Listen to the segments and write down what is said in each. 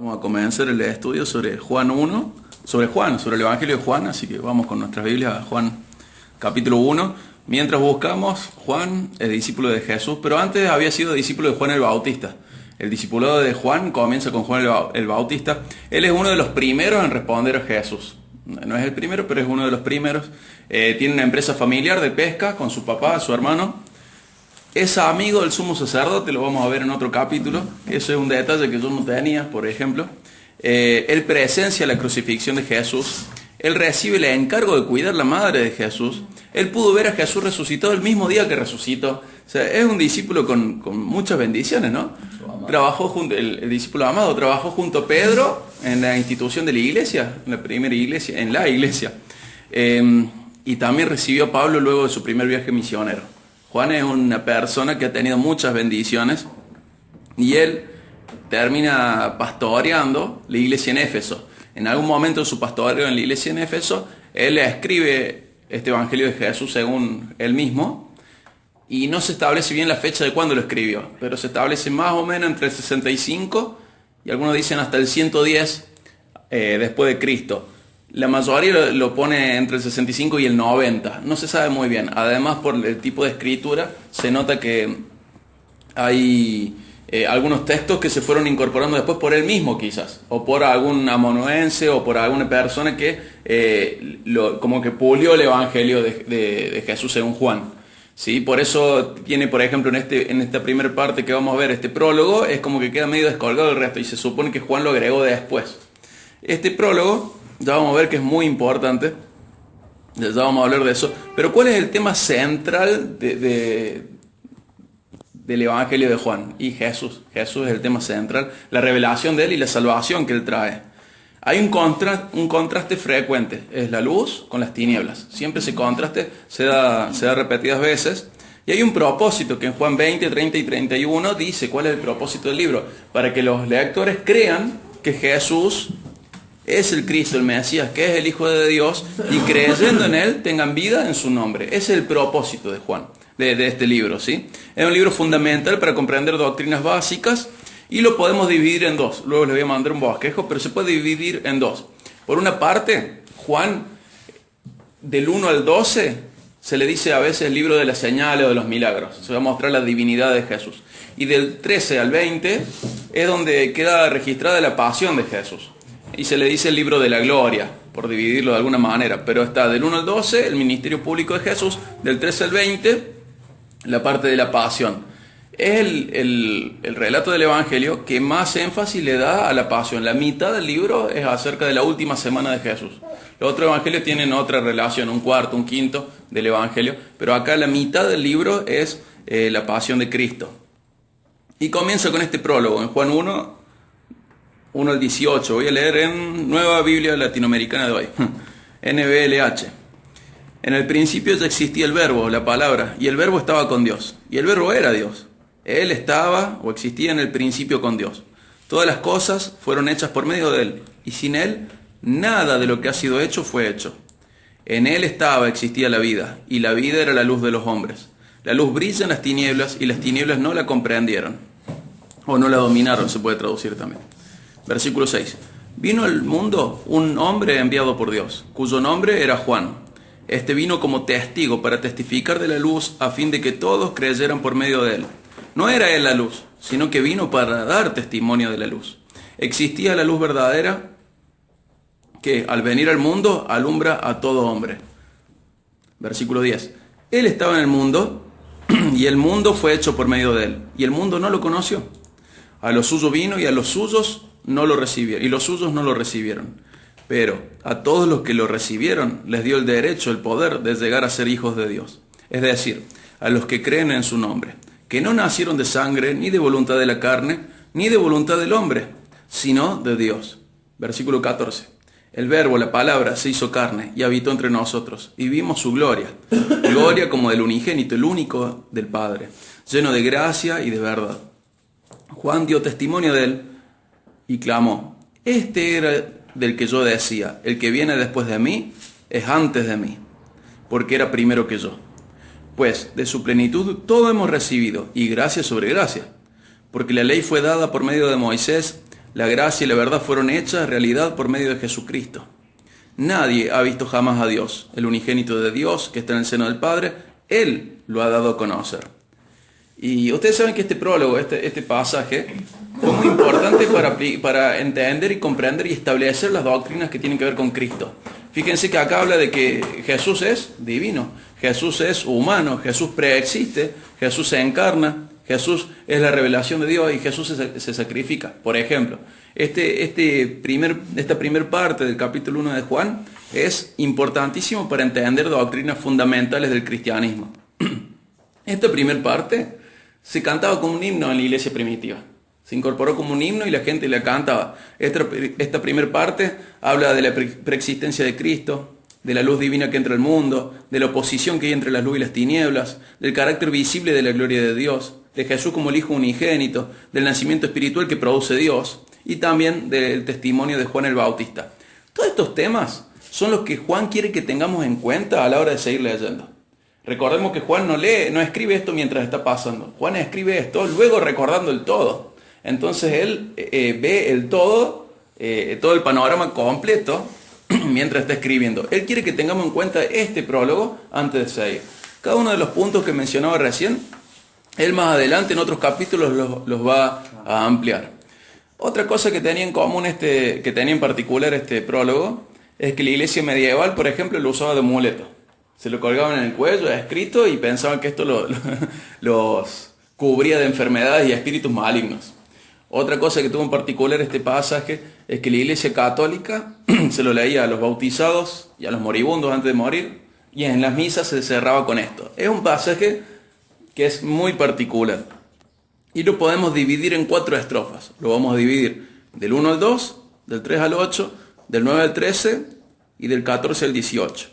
Vamos a comenzar el estudio sobre Juan 1, sobre el Evangelio de Juan, así que vamos con nuestras Biblias a Juan capítulo 1. Mientras buscamos, Juan es discípulo de Jesús, pero antes había sido discípulo de Juan el Bautista. El discipulado de Juan comienza con Juan el Bautista. Él es uno de los primeros en responder a Jesús. No es el primero, pero es uno de los primeros. Tiene una empresa familiar de pesca con su papá, su hermano. Es amigo del sumo sacerdote, lo vamos a ver en otro capítulo. Eso es un detalle que yo no tenía, por ejemplo. Él presencia la crucifixión de Jesús. Él recibe el encargo de cuidar la madre de Jesús. Él pudo ver a Jesús resucitado el mismo día que resucitó. O sea, es un discípulo con muchas bendiciones, ¿no? Trabajó junto, el discípulo amado trabajó junto a Pedro en la institución de la iglesia, en la primera iglesia, en la iglesia. Y también recibió a Pablo luego de su primer viaje misionero. Juan es una persona que ha tenido muchas bendiciones y él termina pastoreando la iglesia en Éfeso. En algún momento de su pastoreo en la iglesia en Éfeso, él escribe este Evangelio de Jesús según él mismo y no se establece bien la fecha de cuándo lo escribió, pero se establece más o menos entre el 65 y algunos dicen hasta el 110 después de Cristo. La mayoría lo pone entre el 65 y el 90, no se sabe muy bien. Además, por el tipo de escritura, se nota que hay algunos textos que se fueron incorporando después por él mismo quizás, o por algún amanuense, o por alguna persona que como que pulió el Evangelio de Jesús según Juan. ¿Sí? Por eso tiene, por ejemplo, en esta primera parte que vamos a ver, este prólogo, es como que queda medio descolgado del resto, y se supone que Juan lo agregó después. Este prólogo ya vamos a ver que es muy importante, ya vamos a hablar de eso, pero ¿cuál es el tema central del Evangelio de Juan? Y Jesús es el tema central, la revelación de él y la salvación que él trae. Hay un contraste frecuente, es la luz con las tinieblas, siempre ese contraste se da repetidas veces, y hay un propósito que en Juan 20, 30 y 31 dice cuál es el propósito del libro, para que los lectores crean que Jesús es el Cristo, el Mesías, que es el Hijo de Dios, y creyendo en Él tengan vida en su nombre. Ese es el propósito de Juan, de este libro, ¿sí? Es un libro fundamental para comprender doctrinas básicas y lo podemos dividir en dos. Luego les voy a mandar un bosquejo, pero se puede dividir en dos. Por una parte, Juan, del 1 al 12, se le dice a veces el libro de las señales o de los milagros. Se va a mostrar la divinidad de Jesús. Y del 13 al 20 es donde queda registrada la pasión de Jesús. Y se le dice el libro de la gloria, por dividirlo de alguna manera. Pero está del 1 al 12, el ministerio público de Jesús. Del 13 al 20, la parte de la pasión. Es el relato del Evangelio que más énfasis le da a la pasión. La mitad del libro es acerca de la última semana de Jesús. Los otros evangelios tienen otra relación, un cuarto, un quinto del Evangelio. Pero acá la mitad del libro es la pasión de Cristo. Y comienza con este prólogo en Juan 1 al 18, voy a leer en Nueva Biblia Latinoamericana de hoy, NBLH. En el principio ya existía el verbo, la palabra, y el verbo estaba con Dios, y el verbo era Dios. Él estaba o existía en el principio con Dios. Todas las cosas fueron hechas por medio de Él, y sin Él nada de lo que ha sido hecho fue hecho. En Él existía la vida, y la vida era la luz de los hombres. La luz brilla en las tinieblas, y las tinieblas no la comprendieron, o no la dominaron, se puede traducir también. Versículo 6. Vino al mundo un hombre enviado por Dios, cuyo nombre era Juan. Este vino como testigo para testificar de la luz a fin de que todos creyeran por medio de él. No era él la luz, sino que vino para dar testimonio de la luz. Existía la luz verdadera que al venir al mundo alumbra a todo hombre. Versículo 10. Él estaba en el mundo y el mundo fue hecho por medio de él. Y el mundo no lo conoció. A los suyos vino y a los suyos no lo recibieron, y los suyos no lo recibieron. Pero a todos los que lo recibieron les dio el derecho, el poder de llegar a ser hijos de Dios. Es decir, a los que creen en su nombre, que no nacieron de sangre, ni de voluntad de la carne, ni de voluntad del hombre, sino de Dios. Versículo 14. El verbo, la palabra, se hizo carne y habitó entre nosotros, y vimos su gloria, gloria como del unigénito, el único del Padre, lleno de gracia y de verdad. Juan dio testimonio de él y clamó: este era del que yo decía, el que viene después de mí es antes de mí, porque era primero que yo. Pues de su plenitud todo hemos recibido, y gracia sobre gracia. Porque la ley fue dada por medio de Moisés, La gracia y la verdad fueron hechas realidad por medio de Jesucristo. Nadie ha visto jamás a Dios, el unigénito de Dios que está en el seno del Padre. Él lo ha dado a conocer. Y ustedes saben que este prólogo, este pasaje, fue muy importante para entender y comprender y establecer las doctrinas que tienen que ver con Cristo. Fíjense que acá habla de que Jesús es divino, Jesús es humano, Jesús preexiste, Jesús se encarna, Jesús es la revelación de Dios y Jesús se sacrifica. Por ejemplo, esta primer parte del capítulo 1 de Juan es importantísimo para entender doctrinas fundamentales del cristianismo. Esta primera parte se cantaba como un himno en la iglesia primitiva. Se incorporó como un himno y la gente la cantaba. Esta primera parte habla de la preexistencia de Cristo, de la luz divina que entra al mundo, de la oposición que hay entre la luz y las tinieblas, del carácter visible de la gloria de Dios, de Jesús como el Hijo unigénito, del nacimiento espiritual que produce Dios y también del testimonio de Juan el Bautista. Todos estos temas son los que Juan quiere que tengamos en cuenta a la hora de seguir leyendo. Recordemos que Juan no escribe esto mientras está pasando. Juan escribe esto luego recordando el todo. Entonces él ve el todo el panorama completo mientras está escribiendo. Él quiere que tengamos en cuenta este prólogo antes de seguir. Cada uno de los puntos que mencionaba recién, él más adelante en otros capítulos los va a ampliar. Otra cosa que tenía en común que tenía en particular este prólogo es que la iglesia medieval, por ejemplo, lo usaba de amuleto. Se lo colgaban en el cuello, escrito, y pensaban que esto los cubría de enfermedades y espíritus malignos. Otra cosa que tuvo en particular este pasaje es que la iglesia católica se lo leía a los bautizados y a los moribundos antes de morir, y en las misas se cerraba con esto. Es un pasaje que es muy particular y lo podemos dividir en 4 estrofas. Lo vamos a dividir del 1 al 2, del 3 al 8, del 9 al 13 y del 14 al 18.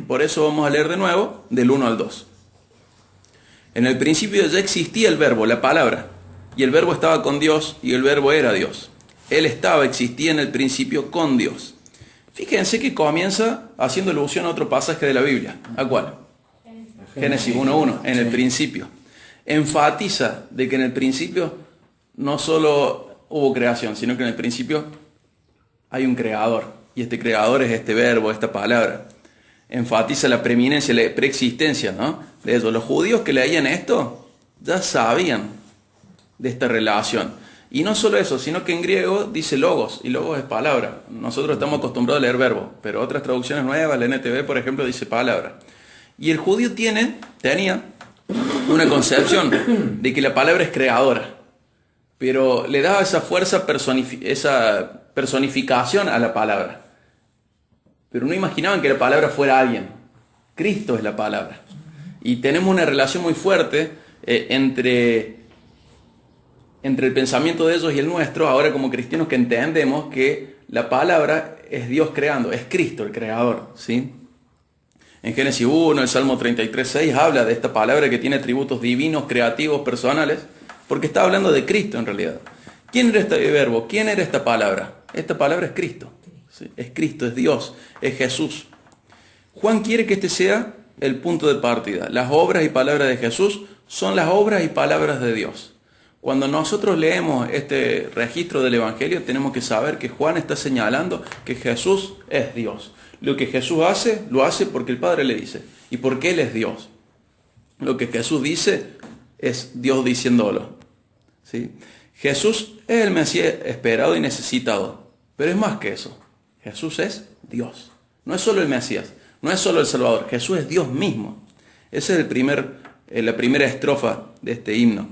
Por eso vamos a leer de nuevo del 1 al 2. En el principio ya existía el verbo, la palabra, y el verbo estaba con Dios y el verbo era Dios. Él existía en el principio con Dios. Fíjense que comienza haciendo alusión a otro pasaje de la Biblia. ¿A cuál? Génesis 1:1, en el principio. Enfatiza de que en el principio no solo hubo creación, sino que en el principio hay un creador. Y este creador es este verbo, esta palabra. Enfatiza la preeminencia, la preexistencia, ¿no? De eso. Los judíos que leían esto ya sabían de esta relación. Y no solo eso, sino que en griego dice logos, y logos es palabra. Nosotros estamos acostumbrados a leer verbo, pero otras traducciones nuevas, la NTV, por ejemplo, dice palabra. Y el judío tenía una concepción de que la palabra es creadora, pero le daba esa fuerza, esa personificación a la palabra. Pero no imaginaban que la palabra fuera alguien. Cristo es la palabra. Y tenemos una relación muy fuerte entre el pensamiento de ellos y el nuestro, ahora como cristianos, que entendemos que la palabra es Dios creando, es Cristo el creador, ¿sí? En Génesis 1, el Salmo 33:6 habla de esta palabra que tiene atributos divinos, creativos, personales, porque está hablando de Cristo en realidad. ¿Quién era este verbo? ¿Quién era esta palabra? Esta palabra es Cristo. ¿Sí? Es Cristo, es Dios, es Jesús. Juan quiere que este sea el punto de partida. Las obras y palabras de Jesús son las obras y palabras de Dios. Cuando nosotros leemos este registro del Evangelio, tenemos que saber que Juan está señalando que Jesús es Dios. Lo que Jesús hace, lo hace porque el Padre le dice y porque Él es Dios. Lo que Jesús dice es Dios diciéndolo, ¿sí? Jesús es el Mesías esperado y necesitado, pero es más que eso. Jesús es Dios. No es solo el Mesías, no es solo el Salvador. Jesús es Dios mismo. Esa es la primera estrofa de este himno.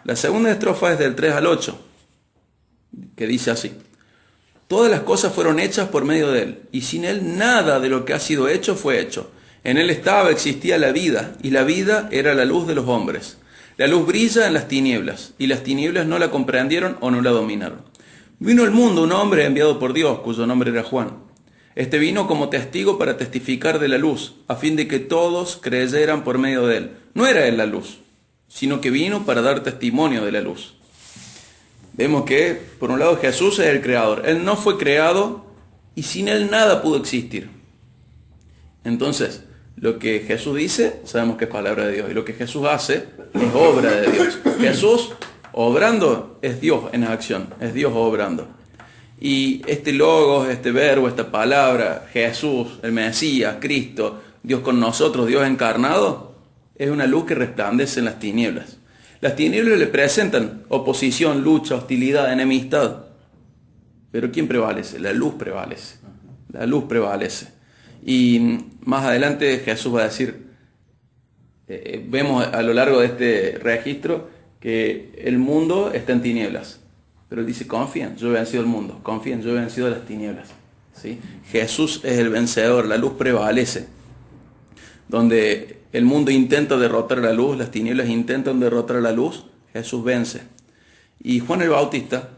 La segunda estrofa es del 3 al 8, que dice así: todas las cosas fueron hechas por medio de Él, y sin Él nada de lo que ha sido hecho fue hecho. En Él existía la vida, y la vida era la luz de los hombres. La luz brilla en las tinieblas, y las tinieblas no la comprendieron o no la dominaron. Vino al mundo un hombre enviado por Dios, cuyo nombre era Juan. Este vino como testigo para testificar de la luz, a fin de que todos creyeran por medio de Él. No era Él la luz, sino que vino para dar testimonio de la luz. Vemos que, por un lado, Jesús es el creador. Él no fue creado y sin Él nada pudo existir. Entonces, lo que Jesús dice, sabemos que es palabra de Dios. Y lo que Jesús hace es obra de Dios. Jesús Obrando es Dios en acción, es Dios obrando. Y este logos, este verbo, esta palabra, Jesús, el Mesías, Cristo, Dios con nosotros, Dios encarnado, es una luz que resplandece en las tinieblas. Las tinieblas le presentan oposición, lucha, hostilidad, enemistad. Pero ¿quién prevalece? La luz prevalece. La luz prevalece. Y más adelante Jesús va a decir, vemos a lo largo de este registro que el mundo está en tinieblas. Pero él dice, confíen, yo he vencido el mundo, confíen, yo he vencido las tinieblas. ¿Sí? Jesús es el vencedor, la luz prevalece. Donde el mundo intenta derrotar a la luz, las tinieblas intentan derrotar a la luz, Jesús vence. Y Juan el Bautista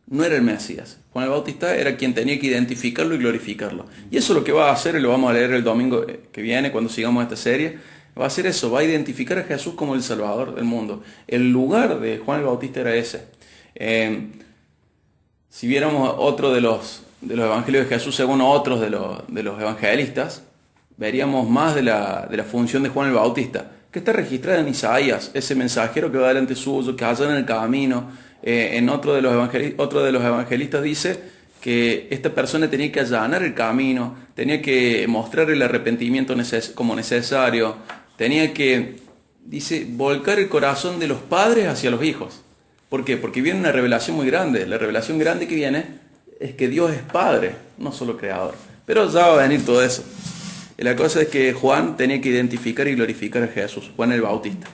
no era el Mesías. Juan el Bautista era quien tenía que identificarlo y glorificarlo. Y eso es lo que va a hacer, y lo vamos a leer el domingo que viene, cuando sigamos esta serie. Va a hacer eso, va a identificar a Jesús como el Salvador del mundo. El lugar de Juan el Bautista era ese. Si viéramos otro de los evangelios de Jesús según otros de los evangelistas, veríamos más de la función de Juan el Bautista, que está registrada en Isaías, ese mensajero que va delante suyo, que allá en el camino. En otro de los evangelistas dice que esta persona tenía que allanar el camino, tenía que mostrar el arrepentimiento como necesario, tenía que, dice, volcar el corazón de los padres hacia los hijos. ¿Por qué? Porque viene una revelación muy grande. La revelación grande que viene es que Dios es Padre, no solo Creador. Pero ya va a venir todo eso. Y la cosa es que Juan tenía que identificar y glorificar a Jesús, Juan el Bautista.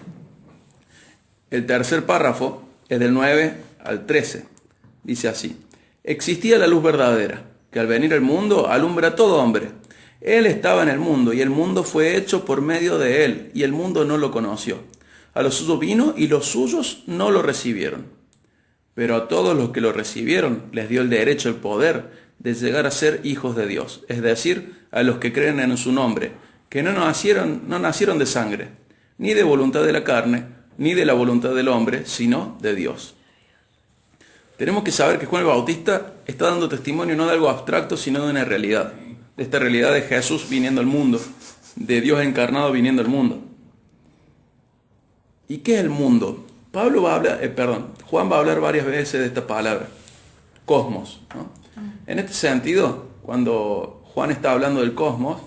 El tercer párrafo es del 9 al 13. Dice así: existía la luz verdadera, que al venir al mundo alumbra a todo hombre. Él estaba en el mundo, y el mundo fue hecho por medio de él, y el mundo no lo conoció. A los suyos vino, y los suyos no lo recibieron. Pero a todos los que lo recibieron, les dio el derecho, el poder de llegar a ser hijos de Dios, es decir, a los que creen en su nombre, que no nacieron de sangre, ni de voluntad de la carne, ni de la voluntad del hombre, sino de Dios. Tenemos que saber que Juan el Bautista está dando testimonio no de algo abstracto, sino de una realidad. De esta realidad de Jesús viniendo al mundo, de Dios encarnado viniendo al mundo. ¿Y qué es el mundo? Juan va a hablar varias veces de esta palabra, cosmos, ¿no? En este sentido, cuando Juan está hablando del cosmos,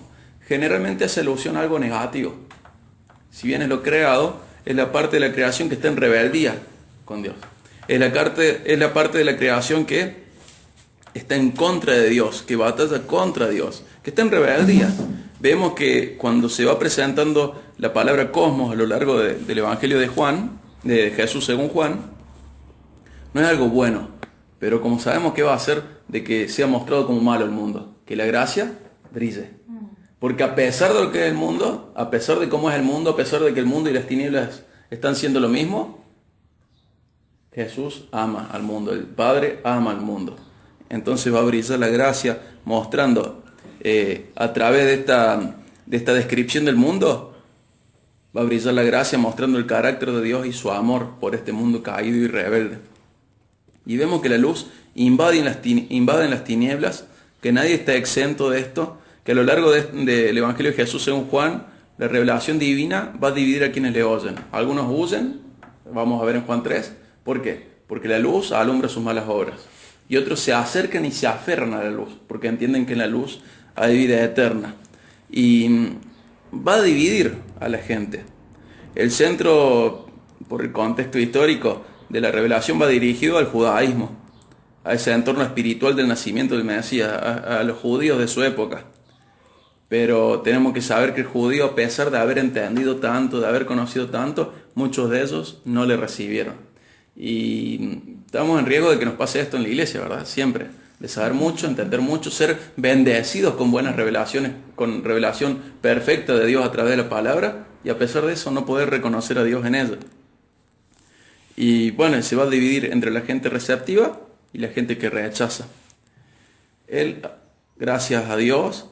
generalmente hace alusión a algo negativo. Si bien es lo creado, es la parte de la creación que está en rebeldía con Dios. Es la parte de la creación que está en contra de Dios, que batalla contra Dios, que está en rebeldía. Vemos que cuando se va presentando la palabra cosmos a lo largo del Evangelio de Juan, de Jesús según Juan, no es algo bueno, pero como sabemos, ¿qué va a hacer de que sea mostrado como malo el mundo? Que la gracia brille. Porque a pesar de lo que es el mundo, a pesar de cómo es el mundo, a pesar de que el mundo y las tinieblas están siendo lo mismo, Jesús ama al mundo, el Padre ama al mundo. Entonces va a brillar la gracia mostrando a través de esta descripción del mundo, va a brillar la gracia mostrando el carácter de Dios y su amor por este mundo caído y rebelde. Y vemos que la luz invade en las tinieblas, que nadie está exento de esto, que a lo largo del Evangelio de Jesús según Juan, la revelación divina va a dividir a quienes le oyen. Algunos huyen, vamos a ver en Juan 3, ¿por qué? Porque la luz alumbra sus malas obras. Y otros se acercan y se aferran a la luz, porque entienden que en la luz hay vida eterna. Y va a dividir a la gente. El centro, por el contexto histórico de la revelación, va dirigido al judaísmo, a ese entorno espiritual del nacimiento del Mesías, a los judíos de su época. Pero tenemos que saber que el judío, a pesar de haber entendido tanto, de haber conocido tanto, muchos de ellos no le recibieron. Y estamos en riesgo de que nos pase esto en la iglesia, ¿verdad? Siempre. De saber mucho, entender mucho, ser bendecidos con buenas revelaciones, con revelación perfecta de Dios a través de la palabra, y a pesar de eso no poder reconocer a Dios en ella. Y bueno, se va a dividir entre la gente receptiva y la gente que rechaza. Él, gracias a Dios,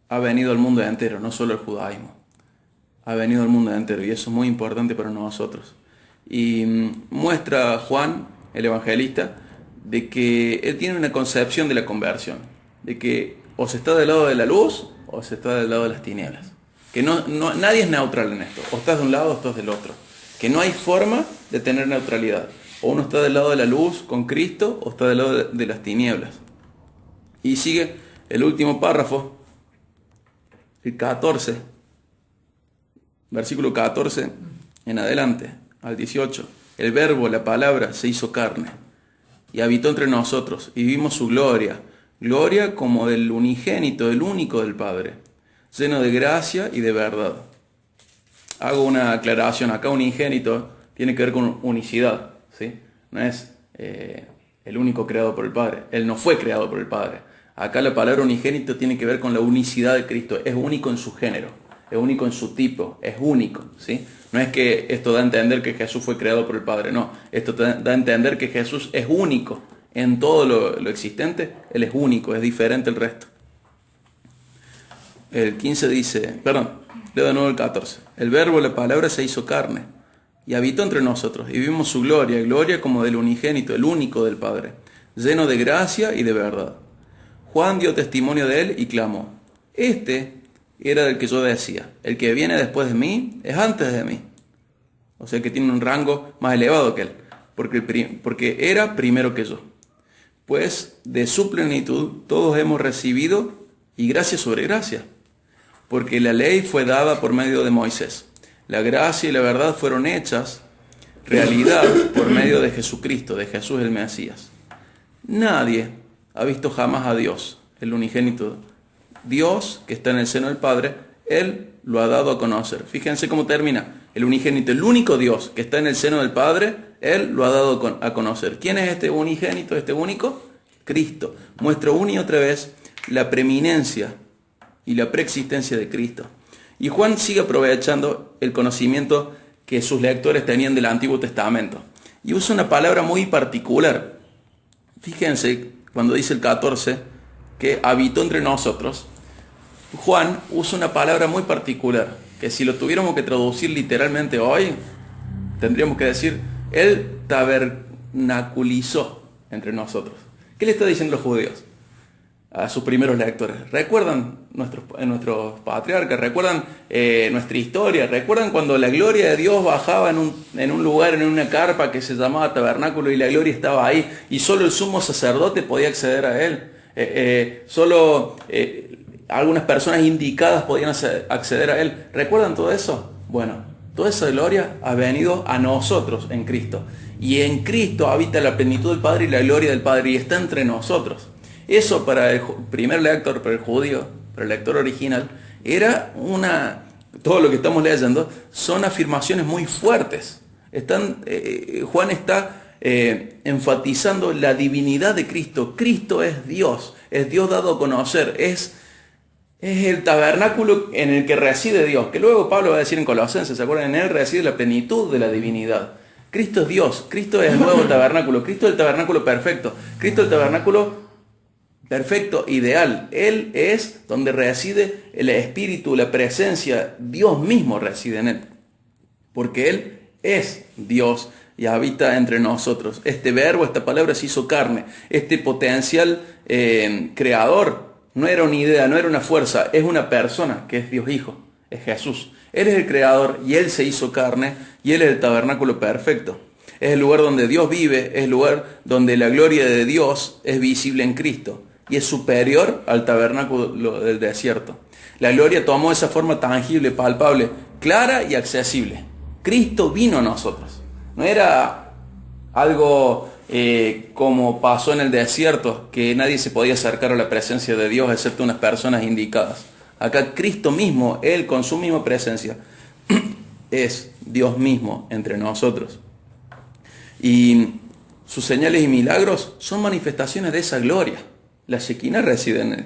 ha venido al mundo entero, no solo el judaísmo. Ha venido al mundo entero, y eso es muy importante para nosotros. Y muestra Juan, el evangelista, de que él tiene una concepción de la conversión, de que o se está del lado de la luz o se está del lado de las tinieblas. Que nadie es neutral en esto, o estás de un lado o estás del otro. Que no hay forma de tener neutralidad. O uno está del lado de la luz con Cristo o está del lado de las tinieblas. Y sigue el último párrafo, el 14, versículo 14 en adelante, al 18. El verbo, la palabra, se hizo carne y habitó entre nosotros y vimos su gloria, gloria como del unigénito, el único del Padre, lleno de gracia y de verdad. Hago una aclaración, acá unigénito tiene que ver con unicidad, ¿sí? No es el único creado por el Padre, Él no fue creado por el Padre. Acá la palabra unigénito tiene que ver con la unicidad de Cristo, es único en su género, es único en su tipo, es único, ¿sí? No es que esto da a entender que Jesús fue creado por el Padre, no, esto da a entender que Jesús es único en todo lo existente, Él es único, es diferente al resto. El 15 dice, leo de nuevo el 14. El verbo, la palabra, se hizo carne y habitó entre nosotros y vimos su gloria, gloria como del unigénito, el único del Padre, lleno de gracia y de verdad. Juan dio testimonio de él y clamó, este era del que yo decía, el que viene después de mí es antes de mí. O sea que tiene un rango más elevado que él, porque era primero que yo. Pues de su plenitud todos hemos recibido y gracia sobre gracia. Porque la ley fue dada por medio de Moisés. La gracia y la verdad fueron hechas realidad por medio de Jesucristo, de Jesús el Mesías. Nadie ha visto jamás a Dios, el unigénito. Dios, que está en el seno del Padre, Él lo ha dado a conocer. Fíjense cómo termina. El unigénito, el único Dios que está en el seno del Padre, Él lo ha dado a conocer. ¿Quién es este unigénito, este único? Cristo. Muestra una y otra vez la preeminencia y la preexistencia de Cristo. Y Juan sigue aprovechando el conocimiento que sus lectores tenían del Antiguo Testamento. Y usa una palabra muy particular. Fíjense, cuando dice el 14, que habitó entre nosotros, Juan usa una palabra muy particular, que si lo tuviéramos que traducir literalmente hoy, tendríamos que decir, Él tabernaculizó entre nosotros. ¿Qué le está diciendo los judíos a sus primeros lectores? ¿Recuerdan nuestros patriarcas? ¿Recuerdan nuestra historia? ¿Recuerdan cuando la gloria de Dios bajaba en un lugar, en una carpa que se llamaba tabernáculo y la gloria estaba ahí y solo el sumo sacerdote podía acceder a él? Solo algunas personas indicadas podían acceder a él. ¿Recuerdan todo eso? Bueno, toda esa gloria ha venido a nosotros en Cristo. Y en Cristo habita la plenitud del Padre y la gloria del Padre y está entre nosotros. Eso para el primer lector, para el judío, para el lector original, era todo lo que estamos leyendo son afirmaciones muy fuertes. Juan está enfatizando la divinidad de Cristo. Cristo es Dios dado a conocer, es el tabernáculo en el que reside Dios, que luego Pablo va a decir en Colosenses, ¿se acuerdan? En él reside la plenitud de la divinidad. Cristo es Dios, Cristo es el nuevo tabernáculo, Cristo es el tabernáculo perfecto, Cristo es el tabernáculo perfecto, ideal. Él es donde reside el Espíritu, la presencia, Dios mismo reside en él, porque Él es Dios y habita entre nosotros. Este verbo, esta palabra se hizo carne, este potencial creador no era una idea, no era una fuerza, es una persona que es Dios Hijo, es Jesús. Él es el creador y Él se hizo carne y Él es el tabernáculo perfecto. Es el lugar donde Dios vive, es el lugar donde la gloria de Dios es visible en Cristo y es superior al tabernáculo del desierto. La gloria tomó esa forma tangible, palpable, clara y accesible. Cristo vino a nosotros. No era algo como pasó en el desierto, que nadie se podía acercar a la presencia de Dios excepto unas personas indicadas. Acá Cristo mismo, Él con su misma presencia, es Dios mismo entre nosotros. Y sus señales y milagros son manifestaciones de esa gloria. La Shekinah reside en Él.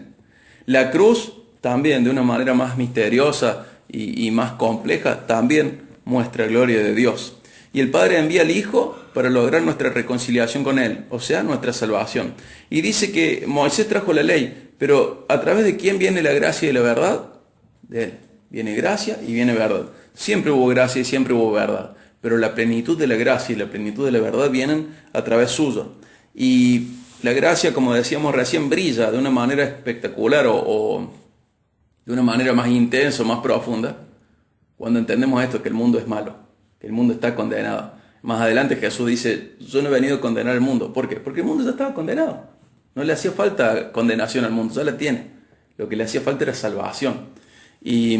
La cruz también, de una manera más misteriosa y más compleja, también muestra gloria de Dios. Y el Padre envía al Hijo para lograr nuestra reconciliación con Él, o sea, nuestra salvación. Y dice que Moisés trajo la ley, pero ¿a través de quién viene la gracia y la verdad? De Él. Viene gracia y viene verdad. Siempre hubo gracia y siempre hubo verdad, pero la plenitud de la gracia y la plenitud de la verdad vienen a través suyo. Y la gracia, como decíamos recién, brilla de una manera espectacular o de una manera más intensa, más profunda, cuando entendemos esto, que el mundo es malo, que el mundo está condenado. Más adelante Jesús dice, yo no he venido a condenar el mundo. ¿Por qué? Porque el mundo ya estaba condenado. No le hacía falta condenación al mundo, ya la tiene. Lo que le hacía falta era salvación. Y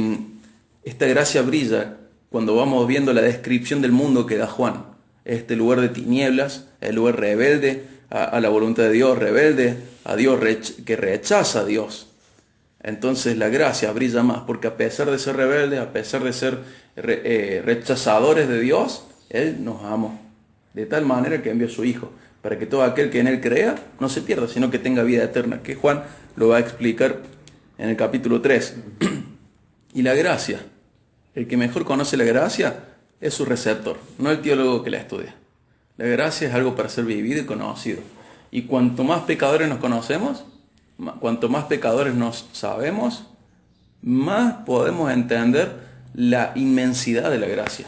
esta gracia brilla cuando vamos viendo la descripción del mundo que da Juan. Este lugar de tinieblas, el lugar rebelde a la voluntad de Dios, rebelde a Dios, que rechaza a Dios. Entonces la gracia brilla más, porque a pesar de ser rebeldes, a pesar de ser rechazadores de Dios, Él nos amó de tal manera que envió a su Hijo, para que todo aquel que en Él crea no se pierda, sino que tenga vida eterna, que Juan lo va a explicar en el capítulo 3. Y la gracia, el que mejor conoce la gracia es su receptor, no el teólogo que la estudia. La gracia es algo para ser vivido y conocido. Y cuanto más pecadores nos conocemos, cuanto más pecadores nos sabemos, más podemos entender la inmensidad de la gracia.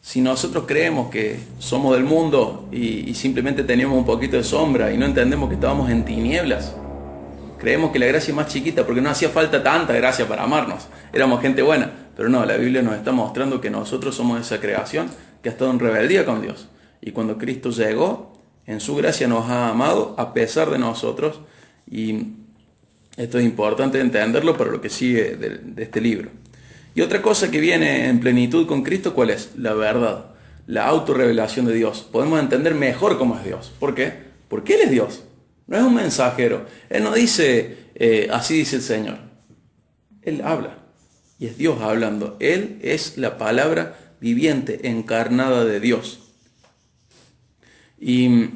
Si nosotros creemos que somos del mundo y simplemente tenemos un poquito de sombra y no entendemos que estábamos en tinieblas, creemos que la gracia es más chiquita porque no hacía falta tanta gracia para amarnos. Éramos gente buena, pero no, la Biblia nos está mostrando que nosotros somos esa creación que ha estado en rebeldía con Dios. Y cuando Cristo llegó, en su gracia nos ha amado a pesar de nosotros. Y esto es importante entenderlo para lo que sigue de este libro. Y otra cosa que viene en plenitud con Cristo, ¿cuál es? La verdad, la autorrevelación de Dios. Podemos entender mejor cómo es Dios. ¿Por qué? Porque Él es Dios. No es un mensajero. Él no dice, así dice el Señor. Él habla. Y es Dios hablando. Él es la palabra viviente, encarnada de Dios. Y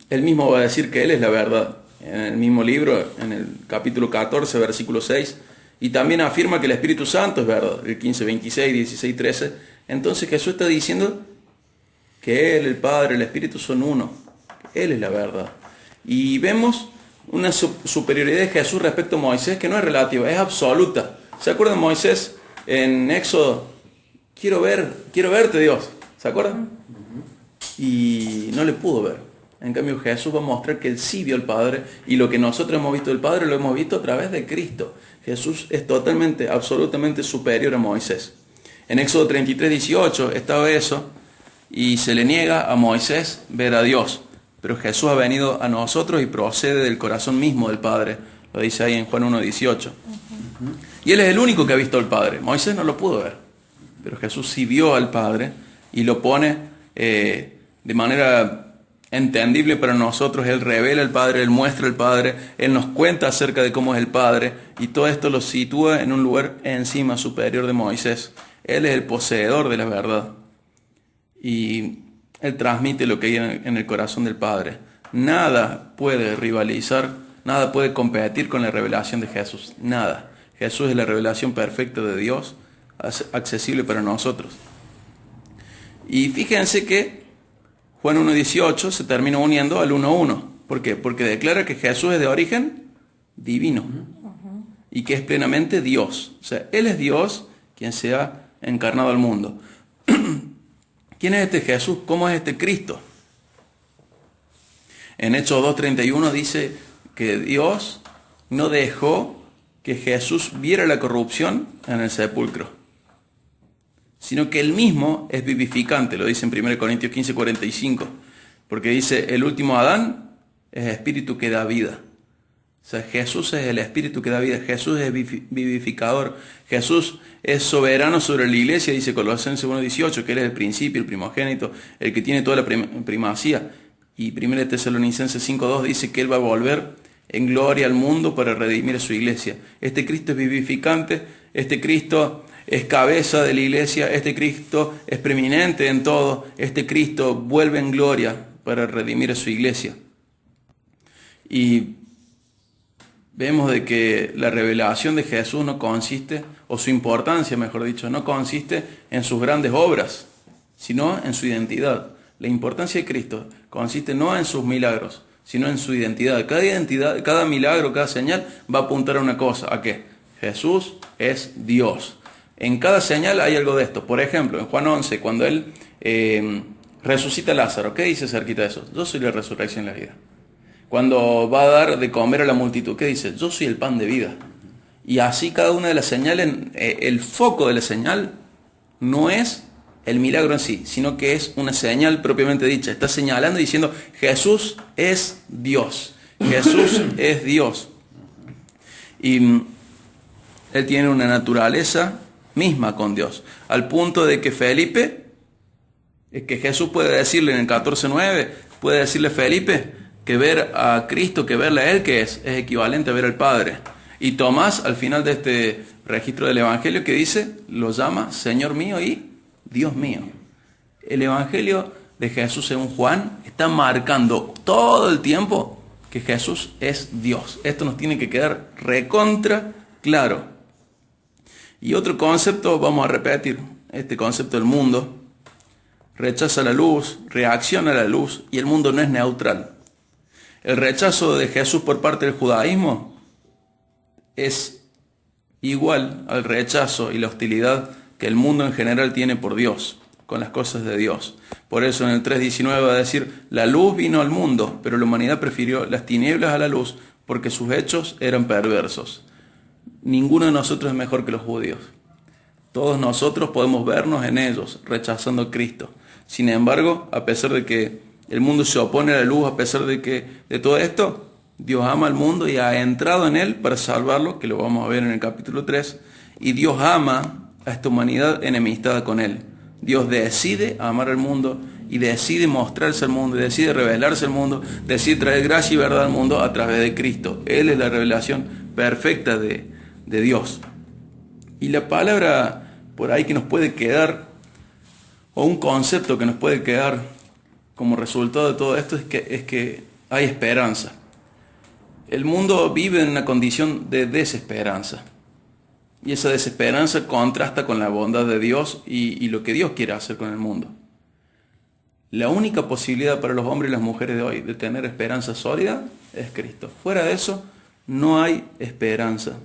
Él mismo va a decir que Él es la verdad. En el mismo libro, en el capítulo 14, versículo 6, y también afirma que el Espíritu Santo es verdad, el 15, 26, 16, 13. Entonces Jesús está diciendo que Él, el Padre, el Espíritu son uno. Él es la verdad. Y vemos una superioridad de Jesús respecto a Moisés que no es relativa, es absoluta. ¿Se acuerdan de Moisés en Éxodo? Quiero verte, Dios. ¿Se acuerdan? Y no le pudo ver. En cambio Jesús va a mostrar que Él sí vio al Padre, y lo que nosotros hemos visto del Padre lo hemos visto a través de Cristo. Jesús es totalmente, absolutamente superior a Moisés. En Éxodo 33, 18 estaba eso, y se le niega a Moisés ver a Dios. Pero Jesús ha venido a nosotros y procede del corazón mismo del Padre. Lo dice ahí en Juan 1, 18. Y Él es el único que ha visto al Padre. Moisés no lo pudo ver, pero Jesús sí vio al Padre y lo pone de manera entendible para nosotros. Él revela el Padre, Él muestra el Padre, Él nos cuenta acerca de cómo es el Padre, y todo esto lo sitúa en un lugar encima superior de Moisés. Él es el poseedor de la verdad y Él transmite lo que hay en el corazón del Padre. Nada puede rivalizar, nada puede competir con la revelación de Jesús, nada. Jesús es la revelación perfecta de Dios, accesible para nosotros. Y fíjense que Juan 1.18 se termina uniendo al 1.1. ¿Por qué? Porque declara que Jesús es de origen divino y que es plenamente Dios. O sea, Él es Dios quien se ha encarnado al mundo. ¿Quién es este Jesús? ¿Cómo es este Cristo? En Hechos 2.31 dice que Dios no dejó que Jesús viera la corrupción en el sepulcro, sino que Él mismo es vivificante, lo dice en 1 Corintios 15:45, porque dice, el último Adán es espíritu que da vida. O sea, Jesús es el espíritu que da vida, Jesús es vivificador, Jesús es soberano sobre la iglesia, dice Colosenses 1:18, que Él es el principio, el primogénito, el que tiene toda la primacía. Y 1 Tesalonicenses 5:2 dice que Él va a volver en gloria al mundo para redimir a su iglesia. Este Cristo es vivificante, este Cristo es cabeza de la iglesia, este Cristo es preeminente en todo, este Cristo vuelve en gloria para redimir a su iglesia. Y vemos de que la revelación de Jesús no consiste, o su importancia mejor dicho, no consiste en sus grandes obras, sino en su identidad. La importancia de Cristo consiste no en sus milagros, sino en su identidad. Cada milagro, cada señal va a apuntar a una cosa. ¿A qué? Jesús es Dios. En cada señal hay algo de esto. Por ejemplo, en Juan 11, cuando Él resucita a Lázaro, ¿qué dice cerquita de eso? Yo soy la resurrección y la vida. Cuando va a dar de comer a la multitud, ¿qué dice? Yo soy el pan de vida. Y así cada una de las señales, el foco de la señal no es el milagro en sí, sino que es una señal propiamente dicha. Está señalando y diciendo, Jesús es Dios. Jesús es Dios. Y él tiene una naturaleza misma con Dios, al punto de que Felipe, que Jesús puede decirle en el 14:9, puede decirle a Felipe que ver a Cristo, que verle a Él, que es equivalente a ver al Padre. Y Tomás, al final de este registro del Evangelio, que dice, lo llama Señor mío y Dios mío. El Evangelio de Jesús según Juan está marcando todo el tiempo que Jesús es Dios. Esto nos tiene que quedar recontra claro. Y otro concepto, vamos a repetir, este concepto del mundo. Rechaza la luz, reacciona a la luz, y el mundo no es neutral. El rechazo de Jesús por parte del judaísmo es igual al rechazo y la hostilidad que el mundo en general tiene por Dios, con las cosas de Dios. Por eso en el 3:19 va a decir, la luz vino al mundo, pero la humanidad prefirió las tinieblas a la luz porque sus hechos eran perversos. Ninguno de nosotros es mejor que los judíos. Todos nosotros podemos vernos en ellos, rechazando a Cristo. Sin embargo, a pesar de que el mundo se opone a la luz, a pesar de todo esto, Dios ama al mundo y ha entrado en él para salvarlo, que lo vamos a ver en el capítulo 3. Y Dios ama a esta humanidad enemistada con él. Dios decide amar al mundo y decide mostrarse al mundo, y decide revelarse al mundo, decide traer gracia y verdad al mundo a través de Cristo. Él es la revelación perfecta de Dios. Y la palabra por ahí que nos puede quedar, o un concepto que nos puede quedar como resultado de todo esto, es que hay esperanza. El mundo vive en una condición de desesperanza. Y esa desesperanza contrasta con la bondad de Dios y lo que Dios quiere hacer con el mundo. La única posibilidad para los hombres y las mujeres de hoy de tener esperanza sólida es Cristo. Fuera de eso, no hay esperanza.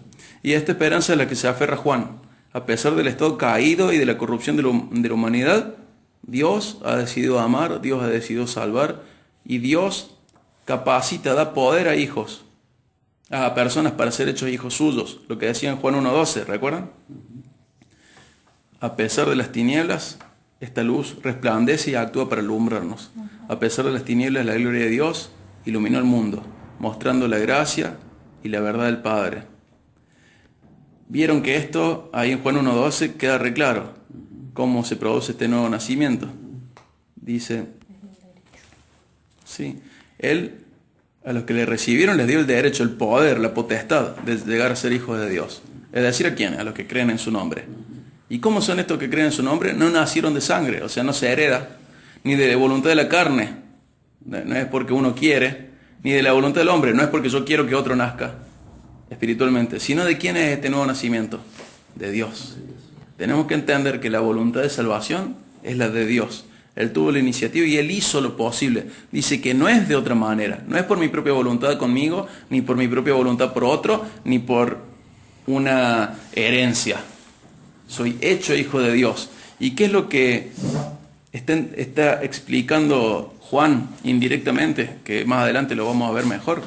Y esta esperanza es la que se aferra Juan. A pesar del estado caído y de la corrupción de la humanidad, Dios ha decidido amar, Dios ha decidido salvar, y Dios capacita, da poder a hijos, a personas para ser hechos hijos suyos. Lo que decía en Juan 1:12, ¿recuerdan? A pesar de las tinieblas, esta luz resplandece y actúa para alumbrarnos. A pesar de las tinieblas, la gloria de Dios iluminó el mundo, mostrando la gracia y la verdad del Padre. Vieron que esto, ahí en Juan 1:12, queda re claro cómo se produce este nuevo nacimiento. Dice, sí, Él a los que le recibieron les dio el derecho, el poder, la potestad de llegar a ser hijos de Dios. Es decir, ¿a quién? A los que creen en su nombre. ¿Y cómo son estos que creen en su nombre? No nacieron de sangre, o sea, no se hereda, ni de voluntad de la carne, no es porque uno quiere, ni de la voluntad del hombre, no es porque yo quiero que otro nazca espiritualmente, sino de quién es este nuevo nacimiento, de Dios. Tenemos que entender que la voluntad de salvación es la de Dios. Él tuvo la iniciativa y Él hizo lo posible. Dice que no es de otra manera, no es por mi propia voluntad conmigo, ni por mi propia voluntad por otro, ni por una herencia. Soy hecho hijo de Dios. ¿Y qué es lo que está explicando Juan indirectamente? Que más adelante lo vamos a ver mejor.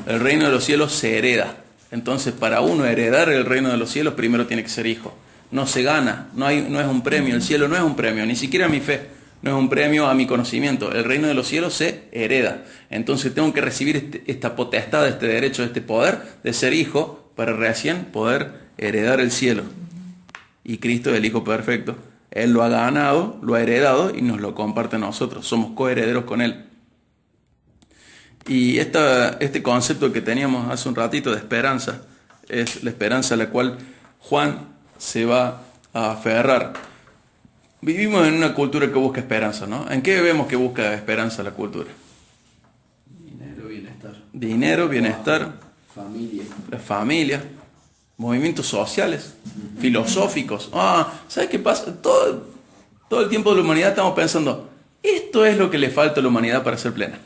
El reino de los cielos se hereda. Entonces, para uno heredar el reino de los cielos, primero tiene que ser hijo. No se gana, no es un premio. El cielo no es un premio, ni siquiera mi fe. No es un premio a mi conocimiento. El reino de los cielos se hereda. Entonces tengo que recibir esta potestad, este derecho, este poder de ser hijo para recién poder heredar el cielo. Y Cristo es el Hijo perfecto. Él lo ha ganado, lo ha heredado y nos lo comparte a nosotros. Somos coherederos con Él. Y este concepto que teníamos hace un ratito de esperanza es la esperanza a la cual Juan se va a aferrar. Vivimos en una cultura que busca esperanza, ¿no? ¿En qué vemos que busca esperanza la cultura? Dinero, bienestar. Dinero, bienestar. Familia. La familia. Movimientos sociales, filosóficos. ¿Sabes qué pasa? Todo el tiempo de la humanidad estamos pensando, esto es lo que le falta a la humanidad para ser plena.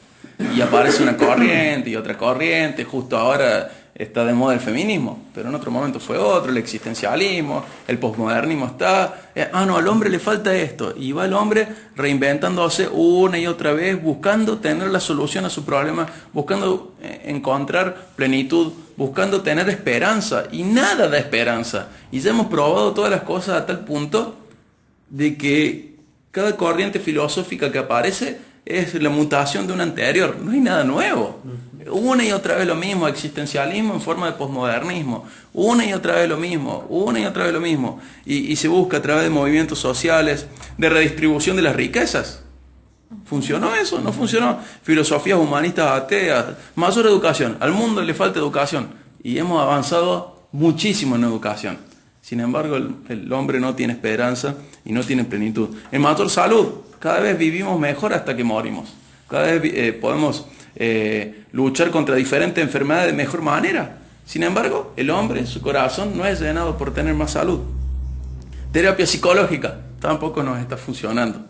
Y aparece una corriente y otra corriente. Justo ahora está de moda el feminismo, pero en otro momento fue otro, el existencialismo, el posmodernismo está. No, al hombre le falta esto. Y va el hombre reinventándose una y otra vez, buscando tener la solución a su problema, buscando encontrar plenitud, buscando tener esperanza. Y nada da esperanza. Y ya hemos probado todas las cosas a tal punto de que cada corriente filosófica que aparece es la mutación de una anterior, no hay nada nuevo. Una y otra vez lo mismo, existencialismo en forma de posmodernismo, una y otra vez lo mismo, una y otra vez lo mismo. Y se busca a través de movimientos sociales, de redistribución de las riquezas. ¿Funcionó eso? No funcionó. Filosofías humanistas ateas, mayor educación. Al mundo le falta educación y hemos avanzado muchísimo en educación. Sin embargo, el hombre no tiene esperanza y no tiene plenitud. En mayor salud, cada vez vivimos mejor hasta que morimos. Cada vez podemos luchar contra diferentes enfermedades de mejor manera. Sin embargo, el hombre, su corazón no es llenado por tener más salud. Terapia psicológica tampoco nos está funcionando.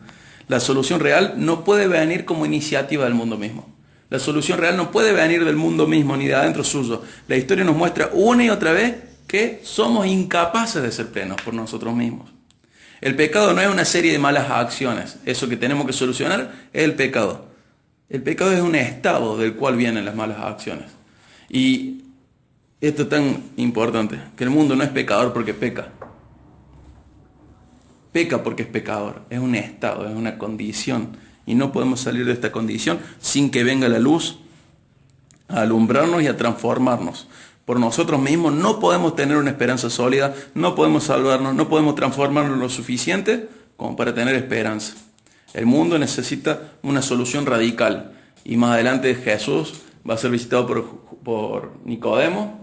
La solución real no puede venir como iniciativa del mundo mismo. La solución real no puede venir del mundo mismo ni de adentro suyo. La historia nos muestra una y otra vez que somos incapaces de ser plenos por nosotros mismos. El pecado no es una serie de malas acciones. Eso que tenemos que solucionar es el pecado. El pecado es un estado del cual vienen las malas acciones. Y esto es tan importante, que el mundo no es pecador porque peca. Peca porque es pecador. Es un estado, es una condición. Y no podemos salir de esta condición sin que venga la luz a alumbrarnos y a transformarnos. Por nosotros mismos no podemos tener una esperanza sólida, no podemos salvarnos, no podemos transformarnos lo suficiente como para tener esperanza. El mundo necesita una solución radical. Y más adelante Jesús va a ser visitado por Nicodemo.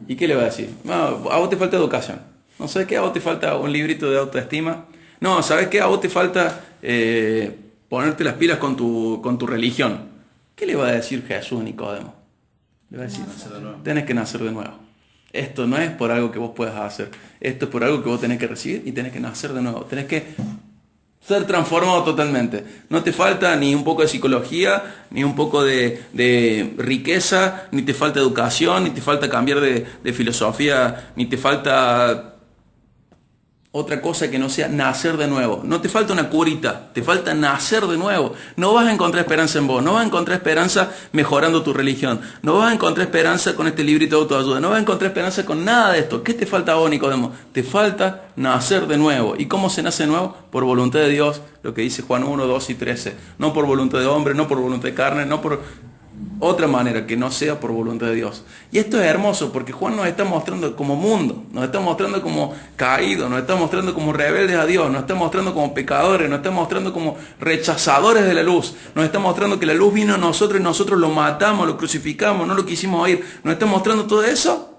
¿Y qué le va a decir? No, a vos te falta educación. No sé qué, a vos te falta un librito de autoestima. No, ¿sabes qué? A vos te falta ponerte las pilas con tu religión. ¿Qué le va a decir Jesús a Nicodemo? Le va a decir, tenés que nacer de nuevo. Esto no es por algo que vos puedas hacer. Esto es por algo que vos tenés que recibir y tenés que nacer de nuevo. Tenés que ser transformado totalmente. No te falta ni un poco de psicología, ni un poco de riqueza, ni te falta educación, ni te falta cambiar de filosofía, ni te falta otra cosa que no sea nacer de nuevo. No te falta una curita, te falta nacer de nuevo. No vas a encontrar esperanza en vos, no vas a encontrar esperanza mejorando tu religión, no vas a encontrar esperanza con este librito de autoayuda, no vas a encontrar esperanza con nada de esto. ¿Qué te falta a vos, Nicodemo? Te falta nacer de nuevo. ¿Y cómo se nace de nuevo? Por voluntad de Dios, lo que dice Juan 1, 2 y 13. No por voluntad de hombre, no por voluntad de carne, no por otra manera que no sea por voluntad de Dios. Y esto es hermoso porque Juan nos está mostrando como mundo, nos está mostrando como caídos, nos está mostrando como rebeldes a Dios, nos está mostrando como pecadores, nos está mostrando como rechazadores de la luz, nos está mostrando que la luz vino a nosotros y nosotros lo matamos, lo crucificamos, no lo quisimos oír. Nos está mostrando todo eso.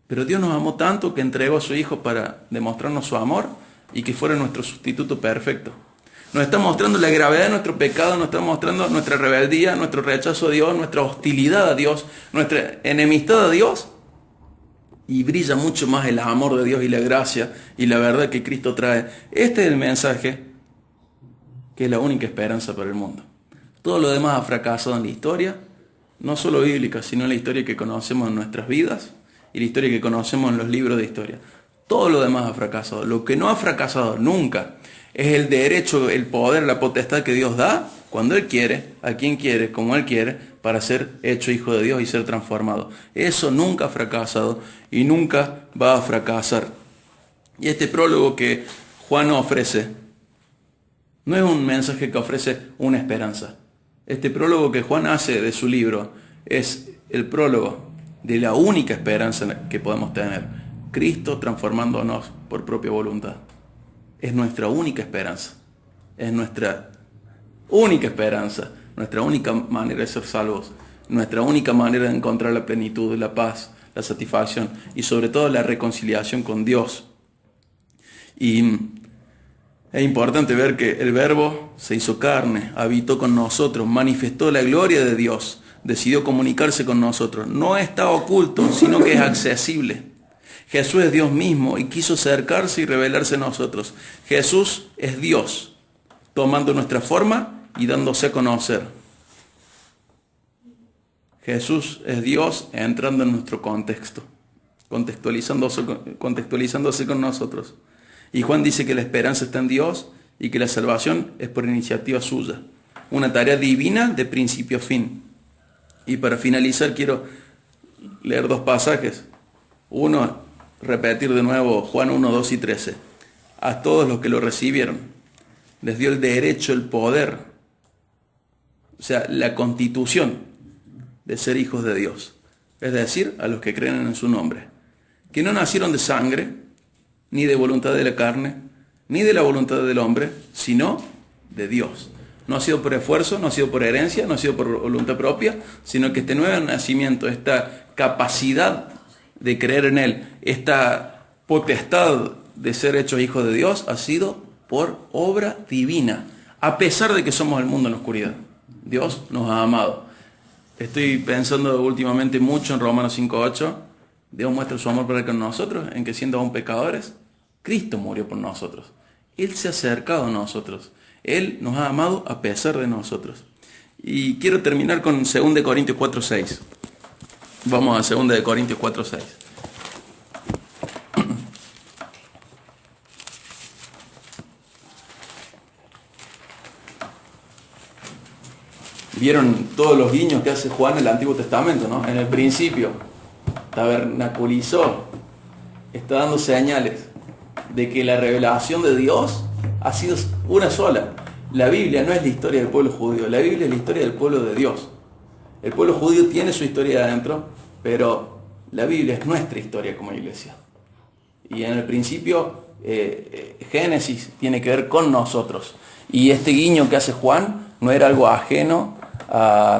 Pero Dios nos amó tanto que entregó a su Hijo para demostrarnos su amor y que fuera nuestro sustituto perfecto. Nos está mostrando la gravedad de nuestro pecado, nos está mostrando nuestra rebeldía, nuestro rechazo a Dios, nuestra hostilidad a Dios, nuestra enemistad a Dios. Y brilla mucho más el amor de Dios y la gracia y la verdad que Cristo trae. Este es el mensaje que es la única esperanza para el mundo. Todo lo demás ha fracasado en la historia, no solo bíblica, sino en la historia que conocemos en nuestras vidas y la historia que conocemos en los libros de historia. Todo lo demás ha fracasado. Lo que no ha fracasado nunca es el derecho, el poder, la potestad que Dios da cuando Él quiere, a quien quiere, como Él quiere, para ser hecho hijo de Dios y ser transformado. Eso nunca ha fracasado y nunca va a fracasar. Y este prólogo que Juan ofrece no es un mensaje que ofrece una esperanza. Este prólogo que Juan hace de su libro es el prólogo de la única esperanza que podemos tener. Cristo transformándonos por propia voluntad. Es nuestra única esperanza. Es nuestra única esperanza. Nuestra única manera de ser salvos. Nuestra única manera de encontrar la plenitud, la paz, la satisfacción y sobre todo la reconciliación con Dios. Y es importante ver que el Verbo se hizo carne, habitó con nosotros, manifestó la gloria de Dios, decidió comunicarse con nosotros. No está oculto, sino que es accesible. Jesús es Dios mismo y quiso acercarse y revelarse a nosotros. Jesús es Dios, tomando nuestra forma y dándose a conocer. Jesús es Dios entrando en nuestro contexto, contextualizándose con nosotros. Y Juan dice que la esperanza está en Dios y que la salvación es por iniciativa suya. Una tarea divina de principio a fin. Y para finalizar quiero leer dos pasajes. Uno, repetir de nuevo Juan 1, 2 y 13. a todos los que lo recibieron. Les dio el derecho, el poder, o sea, la constitución de ser hijos de Dios. Es decir, a los que creen en su nombre. Que no nacieron de sangre, ni de voluntad de la carne, ni de la voluntad del hombre, sino de Dios. No ha sido por esfuerzo, no ha sido por herencia, no ha sido por voluntad propia, sino que este nuevo nacimiento, esta capacidad de creer en Él, esta potestad de ser hechos hijos de Dios, ha sido por obra divina, a pesar de que somos el mundo en la oscuridad. Dios nos ha amado. Estoy pensando últimamente mucho en Romanos 5:8. Dios muestra su amor para con nosotros, en que siendo aún pecadores, Cristo murió por nosotros. Él se ha acercado a nosotros. Él nos ha amado a pesar de nosotros. Y quiero terminar con 2 Corintios 4:6. Vamos a 2 Corintios 4:6. Vieron todos los guiños que hace Juan en el Antiguo Testamento, ¿no? En el principio tabernaculizó, está dando señales de que la revelación de Dios ha sido una sola. La Biblia no es la historia del pueblo judío, la Biblia es la historia del pueblo de Dios. El pueblo judío tiene su historia adentro, pero la Biblia es nuestra historia como iglesia. Y en el principio, Génesis tiene que ver con nosotros. Y este guiño que hace Juan no era algo ajeno a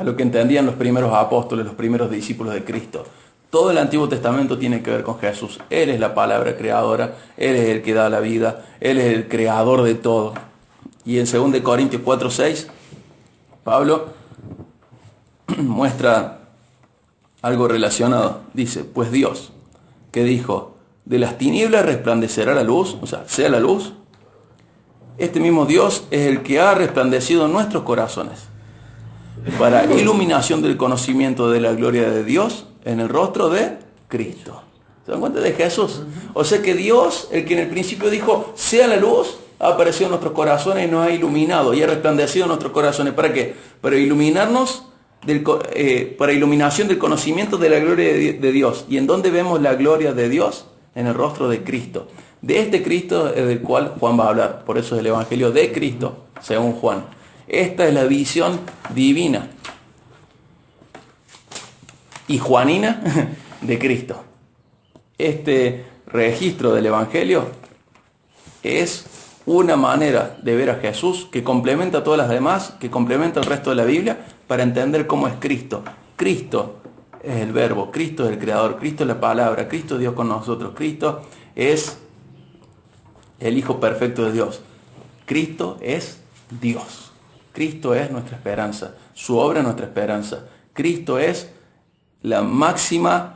lo que entendían los primeros apóstoles, los primeros discípulos de Cristo. Todo el Antiguo Testamento tiene que ver con Jesús. Él es la palabra creadora, Él es el que da la vida, Él es el creador de todo. Y en 2 Corintios 4:6, Pablo muestra algo relacionado. Dice, pues Dios, que dijo, de las tinieblas resplandecerá la luz, o sea, sea la luz. Este mismo Dios es el que ha resplandecido en nuestros corazones para iluminación del conocimiento de la gloria de Dios en el rostro de Cristo. ¿Se dan cuenta de Jesús? O sea que Dios, el que en el principio dijo, sea la luz, ha aparecido en nuestros corazones y nos ha iluminado y ha resplandecido en nuestros corazones. ¿Para qué? Para iluminarnos, para iluminación del conocimiento de la gloria de Dios. ¿Y en dónde vemos la gloria de Dios? En el rostro de Cristo. De este Cristo es del cual Juan va a hablar. Por eso es el Evangelio de Cristo, según Juan. Esta es la visión divina y juanina de Cristo. Este registro del Evangelio es una manera de ver a Jesús que complementa a todas las demás, que complementa el resto de la Biblia para entender cómo es Cristo. Cristo es el verbo, Cristo es el creador, Cristo es la palabra, Cristo es Dios con nosotros, Cristo es el Hijo perfecto de Dios. Cristo es Dios. Cristo es nuestra esperanza. Su obra es nuestra esperanza. Cristo es la máxima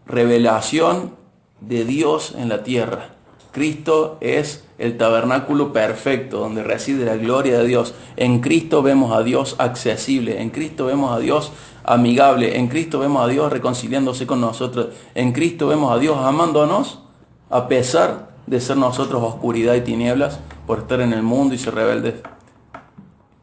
revelación de Dios en la tierra. Cristo es el tabernáculo perfecto donde reside la gloria de Dios. En Cristo vemos a Dios accesible. En Cristo vemos a Dios amigable. En Cristo vemos a Dios reconciliándose con nosotros. En Cristo vemos a Dios amándonos a pesar de ser nosotros oscuridad y tinieblas por estar en el mundo y ser rebeldes.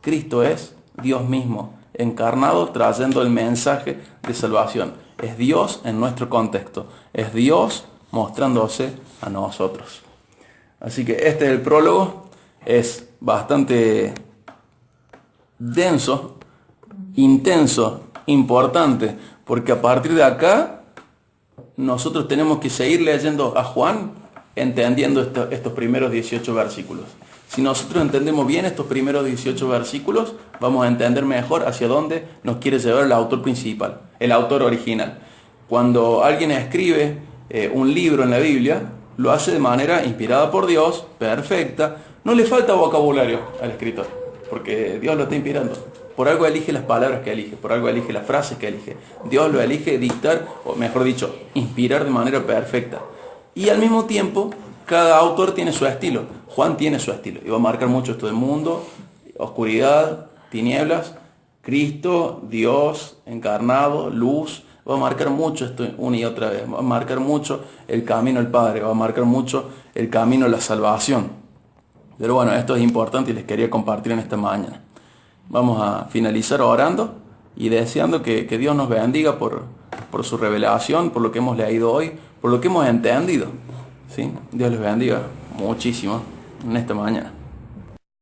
Cristo es Dios mismo, encarnado, trayendo el mensaje de salvación. Es Dios en nuestro contexto. Es Dios mostrándose a nosotros. Así que este es el prólogo. Es bastante denso, intenso, importante, porque a partir de acá nosotros tenemos que seguir leyendo a Juan, entendiendo estos primeros 18 versículos. Si nosotros entendemos bien estos primeros 18 versículos, vamos a entender mejor hacia dónde nos quiere llevar el autor principal, el autor original. Cuando alguien escribe un libro en la Biblia, lo hace de manera inspirada por Dios, perfecta. No le falta vocabulario al escritor, porque Dios lo está inspirando. Por algo elige las palabras que elige, por algo elige las frases que elige. Dios lo elige dictar, o mejor dicho, inspirar de manera perfecta. Y al mismo tiempo, cada autor tiene su estilo. Juan tiene su estilo. Y va a marcar mucho esto del mundo, oscuridad, tinieblas, Cristo, Dios, encarnado, luz. Va a marcar mucho esto una y otra vez. Va a marcar mucho el camino al Padre. Va a marcar mucho el camino a la salvación. Pero bueno, esto es importante y les quería compartir en esta mañana. Vamos a finalizar orando y deseando que Dios nos bendiga por su revelación, por lo que hemos leído hoy, por lo que hemos entendido. ¿sí? Dios les bendiga muchísimo en esta mañana.